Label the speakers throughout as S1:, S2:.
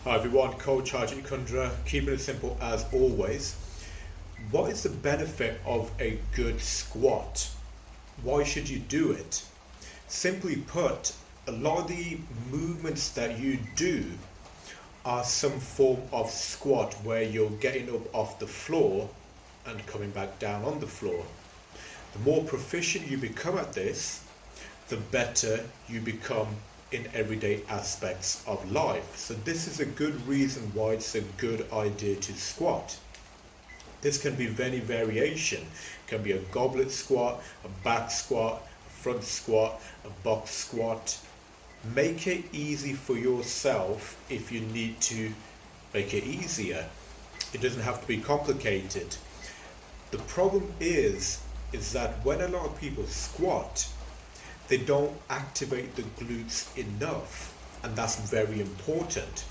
S1: Hi everyone, Coach Harjit Kundra, keeping it simple as always. What is the benefit of a good squat? Why should you do it? Simply put, a lot of the movements that you do are some form of squat where you're getting up off the floor and coming back down on the floor. The more proficient you become at this, the better you become in everyday aspects of life. So this is a good reason why it's a good idea to squat. This can be any variation. It can be a goblet squat, a back squat, a front squat, a box squat. Make it easy for yourself if you need to make it easier. It doesn't have to be complicated. The problem is that when a lot of people squat, they don't activate the glutes enough, and that's very important.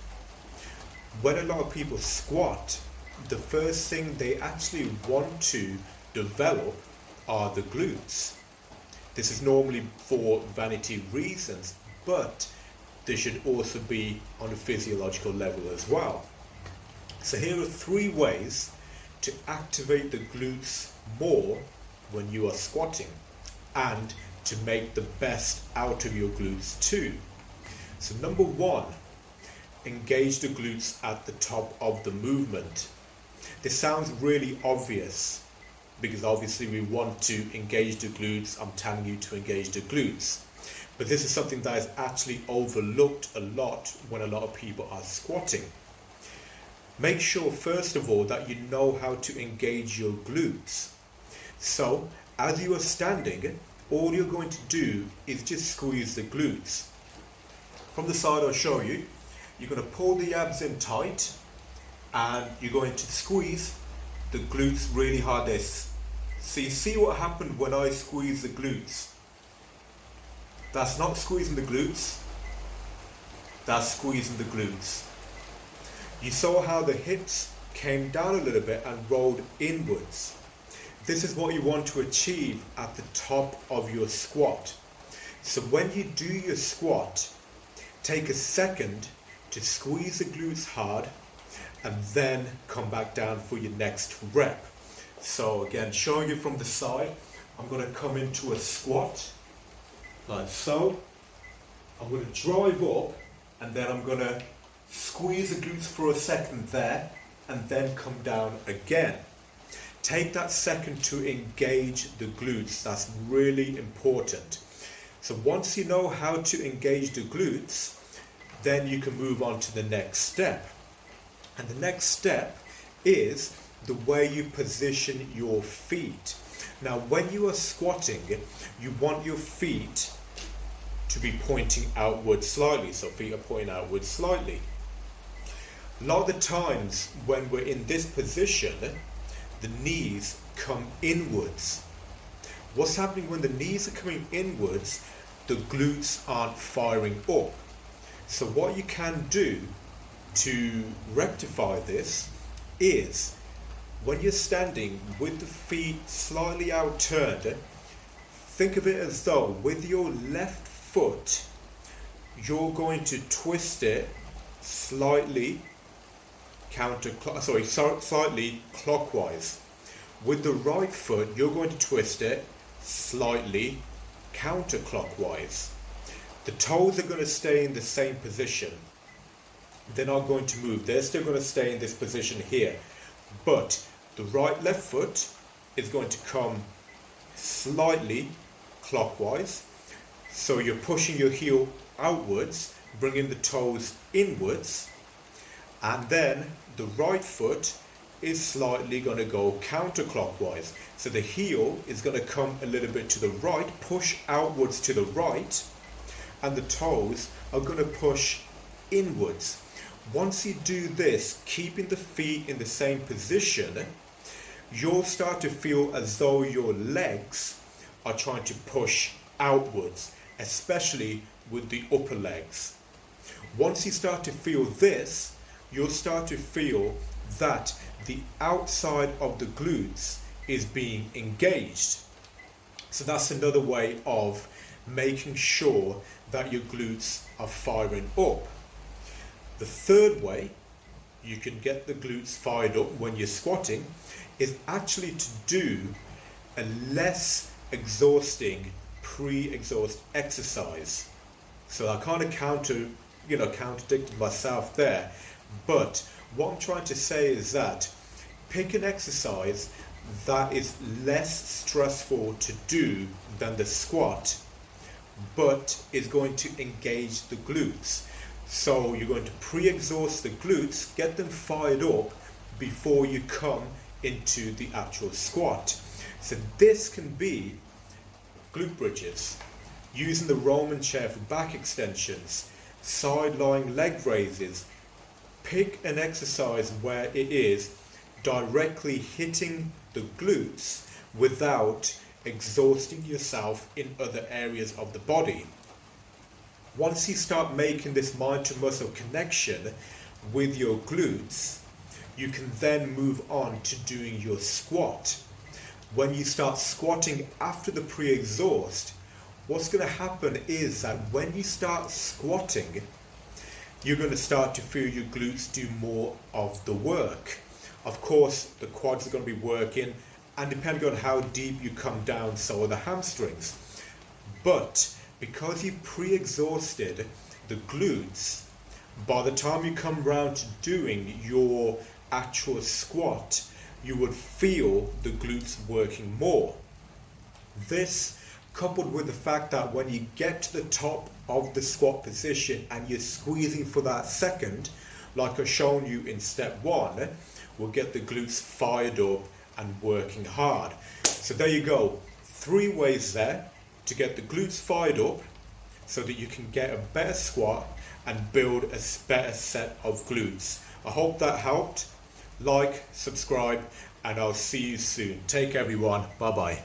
S1: When a lot of people squat, the first thing they actually want to develop are the glutes. This is normally for vanity reasons, but they should also be on a physiological level as well. So here are 3 ways to activate the glutes more when you are squatting, and to make the best out of your glutes too. So number 1, engage the glutes at the top of the movement. This sounds really obvious because obviously we want to engage the glutes. I'm telling you to engage the glutes. But this is something that is actually overlooked a lot when a lot of people are squatting. Make sure first of all that you know how to engage your glutes. So as you are standing, all you're going to do is just squeeze the glutes. From the side I'll show you. You're going to pull the abs in tight and you're going to squeeze the glutes really hard. So you see what happened when I squeeze the glutes? That's not squeezing the glutes, that's squeezing the glutes. You saw how the hips came down a little bit and rolled inwards. This is what you want to achieve at the top of your squat. So when you do your squat, take a second to squeeze the glutes hard and then come back down for your next rep. So again, showing you from the side, I'm going to come into a squat like so. I'm going to drive up and then I'm going to squeeze the glutes for a second there and then come down again. Take that second to engage the glutes. That's really important. So once you know how to engage the glutes, then you can move on to the next step. And the next step is the way you position your feet. Now, when you are squatting, you want your feet to be pointing outward slightly. So feet are pointing outward slightly. A lot of the times when we're in this position, the knees come inwards. What's happening when the knees are coming inwards? The glutes aren't firing up. So what you can do to rectify this is, when you're standing with the feet slightly out turned, think of it as though with your left foot you're going to twist it slightly slightly clockwise. With the right foot, you're going to twist it slightly counterclockwise. The toes are going to stay in the same position. They're not going to move. They're still going to stay in this position here. But the left foot is going to come slightly clockwise. So you're pushing your heel outwards, bringing the toes inwards. And then the right foot is slightly going to go counterclockwise. So the heel is going to come a little bit to the right, push outwards to the right, and the toes are going to push inwards. Once you do this, keeping the feet in the same position, you'll start to feel as though your legs are trying to push outwards, especially with the upper legs. Once you start to feel this, you'll start to feel that the outside of the glutes is being engaged. So that's another way of making sure that your glutes are firing up. The third way you can get the glutes fired up when you're squatting is actually to do a less exhausting pre-exhaust exercise. So I kind of contradicted myself there, but what I'm trying to say is that pick an exercise that is less stressful to do than the squat, but is going to engage the glutes. So you're going to pre-exhaust the glutes, get them fired up before you come into the actual squat. So this can be glute bridges, using the Roman chair for back extensions, side lying leg raises. Pick an exercise where it is directly hitting the glutes without exhausting yourself in other areas of the body. Once you start making this mind to muscle connection with your glutes, you can then move on to doing your squat. When you start squatting after the pre-exhaust, what's going to happen is that when you start squatting, you're going to start to feel your glutes do more of the work. Of course, the quads are going to be working, and depending on how deep you come down, so are the hamstrings. But because you've pre-exhausted the glutes, by the time you come round to doing your actual squat, you would feel the glutes working more. This, coupled with the fact that when you get to the top of the squat position and you're squeezing for that second, like I've shown you in step 1, will get the glutes fired up and working hard. So there you go, 3 ways there to get the glutes fired up so that you can get a better squat and build a better set of glutes. I hope that helped. Like, subscribe, and I'll see you soon. Take care, everyone. Bye bye.